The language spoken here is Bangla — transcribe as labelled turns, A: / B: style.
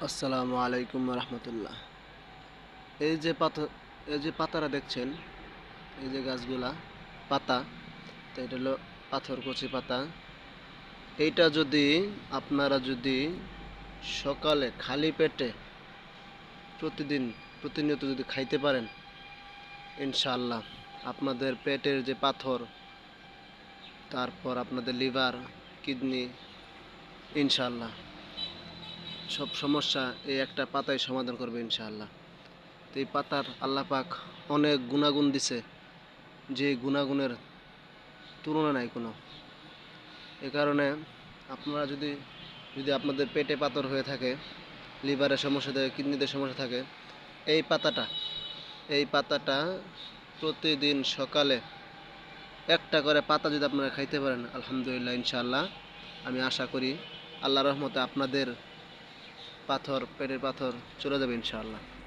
A: আসসালামু আলাইকুম রহমতুল্লাহ। এই যে পাতারা দেখছেন, এই যে গাছগুলা পাতা, তো এটা হলো পাথরকুচি পাতা। এইটা যদি আপনারা সকালে খালি পেটে প্রতিদিন প্রতিনিয়ত যদি খাইতে পারেন, ইনশাআল্লাহ আপনাদের পেটের যে পাথর, তারপর আপনাদের লিভার, কিডনি, ইনশাআল্লাহ সব সমস্যা এই একটা পাতায় সমাধান করবে ইনশাআল্লাহ। তো এই পাতার আল্লাহ পাক অনেক গুণাগুণ দিছে, যে গুণাগুণের তুলনা নাই কোনো। এ কারণে আপনারা যদি যদি আপনাদের পেটে পাথর হয়ে থাকে, লিভারের সমস্যা থাকে, কিডনিতে সমস্যা থাকে, এই পাতাটা এই পাতাটা প্রতিদিন সকালে একটা করে পাতা যদি আপনারা খাইতে পারেন, আলহামদুলিল্লাহ ইনশাআল্লাহ আমি আশা করি আল্লাহর রহমতে আপনাদের পেটের পাথর চলে যাবে ইনশাআল্লাহ।